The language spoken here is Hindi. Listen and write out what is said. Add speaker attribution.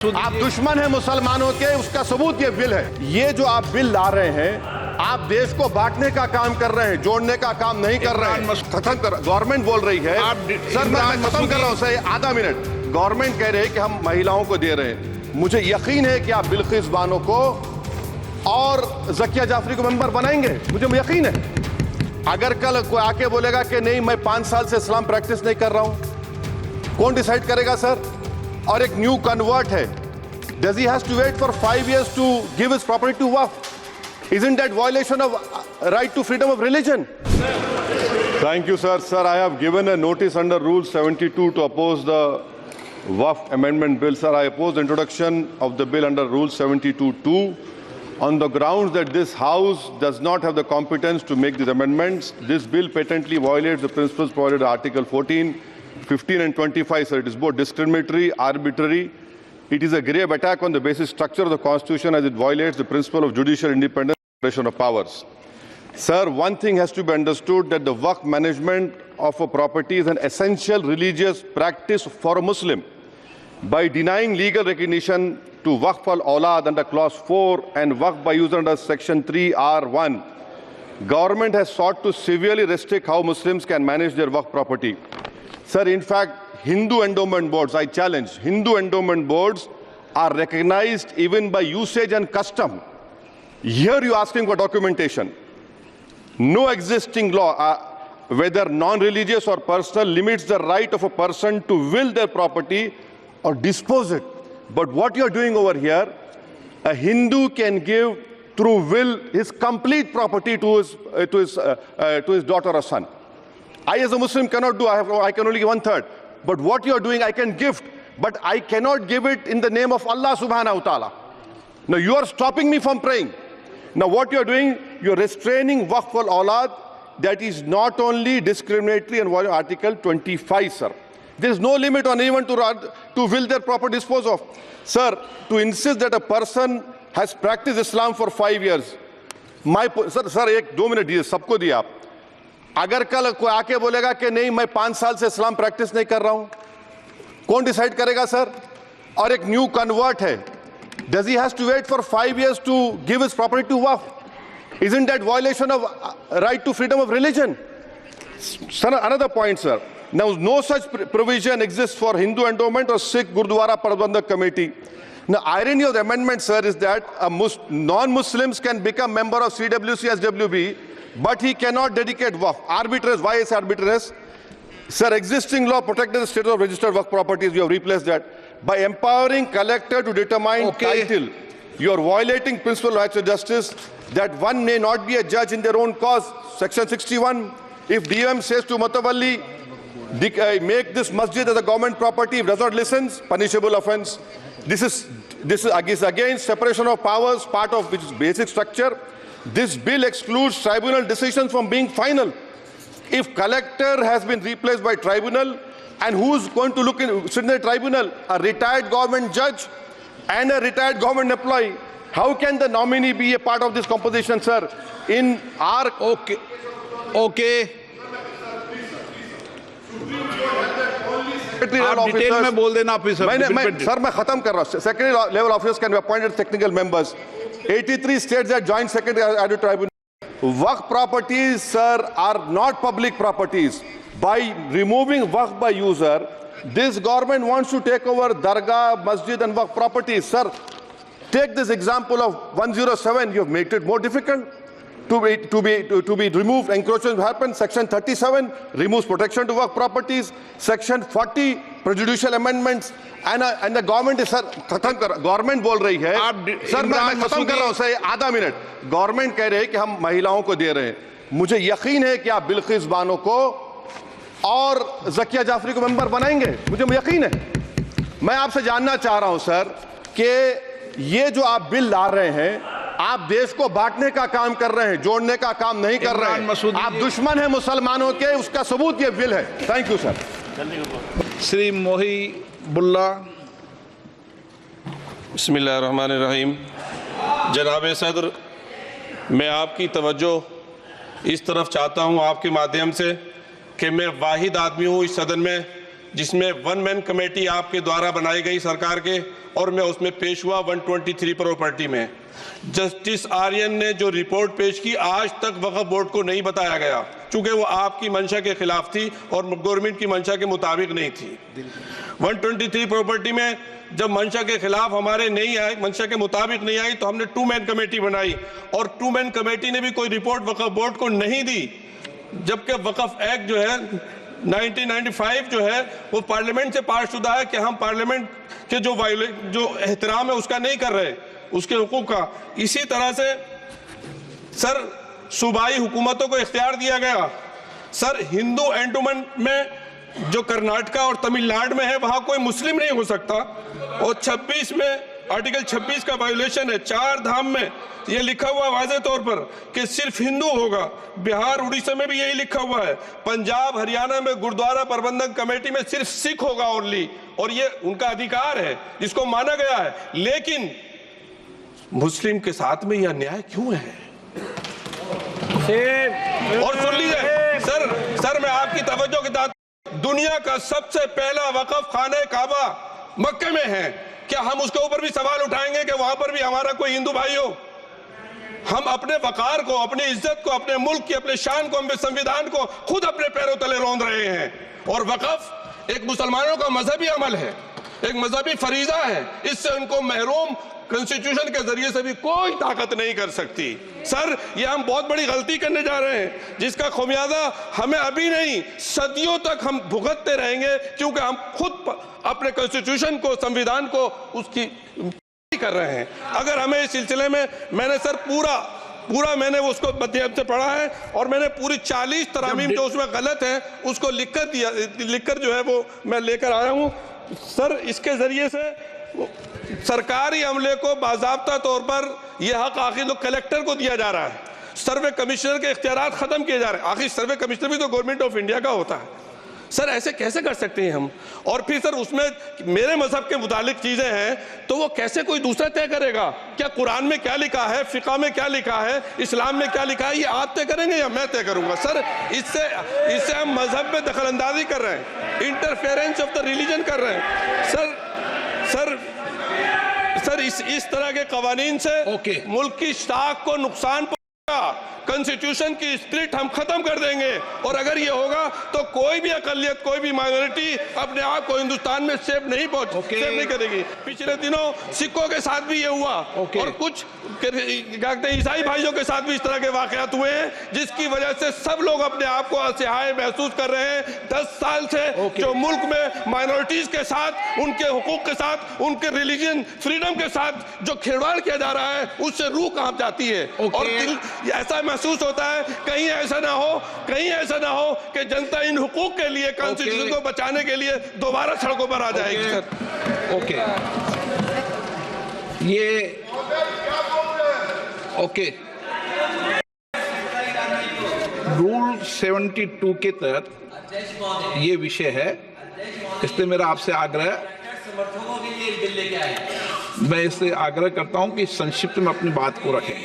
Speaker 1: आप दुश्मन हैं मुसलमानों के, उसका सबूत ये बिल है। ये जो आप बिल ला रहे हैं, आप देश को बांटने का काम कर रहे हैं, जोड़ने का काम नहीं कर रहे हैं। खत्म कर, गवर्नमेंट बोल रही है सर, मैं खत्म कर रहा हूं सर, आधा मिनट। गवर्नमेंट कह रही है कि हम महिलाओं को दे रहे हैं। मुझे यकीन है कि आप बिल्किस बानो को और जकिया जाफरी को मेंबर बनाएंगे, मुझे यकीन है। अगर कल कोई आके बोलेगा कि नहीं मैं 5 साल से इस्लाम प्रैक्टिस नहीं कर रहा हूं, कौन डिसाइड करेगा सर? और एक न्यू कन्वर्ट है, does he has to wait for 5 years to give his property to waqf? Isn't that violation of right to freedom of religion? Thank you, sir. Sir, I have given a notice under Rule 72 to oppose the waqf amendment bill. Sir, I oppose the introduction of the bill under Rule 72(2) on the grounds that this House does not have the competence to make these amendments. This bill patently violates the principles provided in Article 14, 15 and 25, sir. It is both discriminatory, arbitrary. It is a grave attack on the basic structure of the Constitution as it violates the principle of judicial independence and separation of powers. Sir, one thing has to be understood, that the waqf management of a property is an essential religious practice for a Muslim. By denying legal recognition to waqf al-awlad under clause 4 and waqf by user under section 3(r)(1), government has sought to severely restrict how Muslims can manage their waqf property. Sir, in fact, Hindu endowment boards, I challenge, Hindu endowment boards are recognized even by usage and custom. Here you are asking for documentation. No existing law, whether non-religious or personal, limits the right of a person to will their property or dispose it. But what you are doing over here, a Hindu can give through will his complete property to his daughter or son. I as a Muslim cannot do, I can only give 1/3. But what you are doing, I can gift, but I cannot give it in the name of Allah subhanahu wa ta'ala. Now you are stopping me from praying. Now what you are doing, you are restraining waqf al-awlad. That is not only discriminatory and violating Article 25, sir. There is no limit on anyone to will their proper dispose of. Sir, to insist that a person has practiced Islam for 5 years. Sir, एक 2 मिनट दिए, सबको दिया आप। अगर कल कोई आके बोलेगा कि नहीं मैं 5 साल से इस्लाम प्रैक्टिस नहीं कर रहा हूं, कौन डिसाइड करेगा सर? और एक न्यू कन्वर्ट है, does he has to wait for 5 years to give his property to waqf? Isn't that violation of right to freedom of religion? Sir, another point, sir. Now, no such provision exists for Hindu endowment or Sikh Gurdwara Prabandhak Committee. Now, irony of the amendment, sir, is that non-Muslims can become member of CWC as WB, but he cannot dedicate waqf. Arbitrariness, why is arbitrariness? Sir, existing law protected the status of registered waqf properties. You have replaced that. By empowering collector to determine title, you are violating principle of rights and justice, that one may not be a judge in their own cause. Section 61, if DM says to Matawalli, make this masjid as a government property, if does not listen, punishable offense. This is against separation of powers, part of which is basic structure. This bill excludes tribunal decisions from being final. If collector has been replaced by tribunal, and who's going to sit in the tribunal? A retired government judge and a retired government employee. How can the nominee be a part of this composition, sir? In our...
Speaker 2: Okay. आप डिटेल में बोल देना ऑफिसर।
Speaker 1: सर मैं खत्म कर रहा हूं। Secondary level officers can be appointed technical members. 83 states that joint secretary tribunal. Waqf properties, sir, are not public properties. By removing waqf by user, this government wants to take over dargah, masjid and waqf properties. Sir, take this example of 107. You have made it more difficult to be removed. Encroachment happen. Section 37 removes protection to waqf properties. Section 40 prejudicial amendments. And the government is, sir, government बोल रही है सर, मैं खत्म कर रहा हूं सर, आधा मिनट। गवर्नमेंट कह रही है कि हम महिलाओं को दे रहे हैं। मुझे यकीन है कि आप बिल्किस बानो को और जकिया जाफरी को मेंबर बनाएंगे, मुझे यकीन है। मैं आपसे जानना चाह रहा हूं सर कि ये जो आप बिल ला रहे हैं, आप देश को बांटने का काम कर रहे हैं, जोड़ने का काम नहीं कर रहे हैं। आप दुश्मन हैं मुसलमानों के, उसका सबूत ये बिल है। Thank you sir.
Speaker 2: श्री मोही बुल्ला।
Speaker 3: बिस्मिल्लाहिर्रहमानिर्रहीम। जनाब सदर, मैं आपकी तवज्जो इस तरफ चाहता हूँ आपके माध्यम से कि मैं वाहिद आदमी हूँ इस सदन में जिसमें वन मैन कमेटी आपके द्वारा बनाई गई सरकार के, और मैं उसमें पेश हुआ 123 प्रॉपर्टी में। जस्टिस आर्यन ने जो रिपोर्ट पेश की, आज तक वक्फ बोर्ड को नहीं बताया गया, चूंकि वो आपकी मंशा के खिलाफ थी और गवर्नमेंट की मंशा के मुताबिक नहीं थी। 123 प्रॉपर्टी में जब मंशा के खिलाफ हमारे नहीं आई, मंशा के मुताबिक नहीं आई, तो हमने 2 मैन कमेटी बनाई, और 2 मैन कमेटी ने भी कोई रिपोर्ट वक्फ बोर्ड को नहीं दी, जबकि वक्फ एक्ट जो है 1995 जो है वो पार्लियामेंट से पास शुदा है कि हम पार्लियामेंट के जो एहतराम है उसका नहीं कर रहे, उसके हुकूक का। इसी तरह से सर सूबाई हुकूमतों को इख्तियार दिया गया। सर हिंदू एंडोमेंट में जो कर्नाटका और तमिलनाडु में है वहां कोई मुस्लिम नहीं हो सकता, और 26 में आर्टिकल 26 का वायोलेशन है। 4 धाम में ये लिखा हुआ वाज़े तौर पर कि सिर्फ हिंदू होगा। बिहार उड़ीसा में भी यही लिखा हुआ है। पंजाब हरियाणा में गुरुद्वारा प्रबंधक कमेटी में सिर्फ सिख होगा ओनली, और ये उनका अधिकार है जिसको माना गया है। लेकिन मुस्लिम के साथ में यह अन्याय क्यों है? और सुन लीजिए सर मैं आपकी तवज्जो के साथ, दुनिया का सबसे पहला वक्फ खाने काबा मक्के में है, क्या हम उसके ऊपर भी सवाल उठाएंगे कि वहां पर भी हमारा कोई हिंदू भाई हो? हम अपने वकार को, अपनी इज्जत को, अपने मुल्क की, अपने शान को, अपने संविधान को खुद अपने पैरों तले रौंद रहे हैं। और वक्फ एक मुसलमानों का मजहबी अमल है, एक मजहबी फरीजा है, इससे उनको महरूम कॉन्स्टिट्यूशन के जरिए से भी कोई ताकत नहीं कर सकती। सर ये हम बहुत बड़ी गलती करने जा रहे हैं, जिसका खुमियाजा हमें अभी नहीं सदियों तक हम भुगतते रहेंगे, क्योंकि हम खुद अपने कॉन्स्टिट्यूशन को, संविधान को उसकी कर रहे हैं। अगर हमें इस सिलसिले में, मैंने सर पूरा मैंने उसको मध्यम से पढ़ा है, और मैंने पूरी 40 तरामीम जो उसमें गलत है उसको लिखकर जो है वो मैं लेकर आया हूँ। सर इसके जरिए से सरकारी अमले को बाज़ाब्ता तौर पर यह हक आखिर तो कलेक्टर को दिया जा रहा है, सर्वे कमिश्नर के इख्तियारात खत्म किए जा रहे हैं। आखिर सर्वे कमिश्नर भी तो गवर्नमेंट ऑफ इंडिया का होता है। सर ऐसे कैसे कर सकते हैं हम? और फिर सर उसमें मेरे मजहब के मुतालिक चीजें हैं तो वो कैसे कोई दूसरा तय करेगा? क्या कुरान में क्या लिखा है, फिक़ा में क्या लिखा है, इस्लाम में क्या लिखा है, ये आप तय करेंगे या मैं तय करूंगा? सर इससे हम मजहब में दखल अंदाजी कर रहे हैं, इंटरफेरेंस ऑफ द रिलीजन कर रहे हैं। सर इस तरह के कवानीन से मुल्क की साख को नुकसान पहुंचेगा। कॉन्स्टिट्यूशन की स्पिरिट हम खत्म कर देंगे, और अगर ये होगा तो कोई भी अकलियत, कोई भी माइनॉरिटी अपने आप को हिंदुस्तान में सेफ नहीं सेफ नहीं करेगी। पिछले दिनों सिखों के साथ भी ये हुआ, और कुछ ईसाई भाइयों के साथ भी इस तरह के वाकयात हुए हैं, जिसकी वजह से सब लोग अपने आप को असहाय महसूस कर रहे हैं। 10 साल से जो मुल्क में माइनॉरिटीज के साथ, उनके हुकूक के साथ, उनके रिलीजन फ्रीडम के साथ जो खिलवाड़ किया जा रहा है, उससे रूह कांप जाती है। और दिल ऐसा महसूस होता है कहीं ऐसा ना हो कि जनता इन हुकूक के लिए, कॉन्स्टिट्यूशन को बचाने के लिए दोबारा सड़कों पर आ जाएगी।
Speaker 2: रूल 72 के तहत ये विषय है, इसलिए मेरा आपसे आग्रह, मैं इससे आग्रह करता हूं कि संक्षिप्त में अपनी बात को रखें।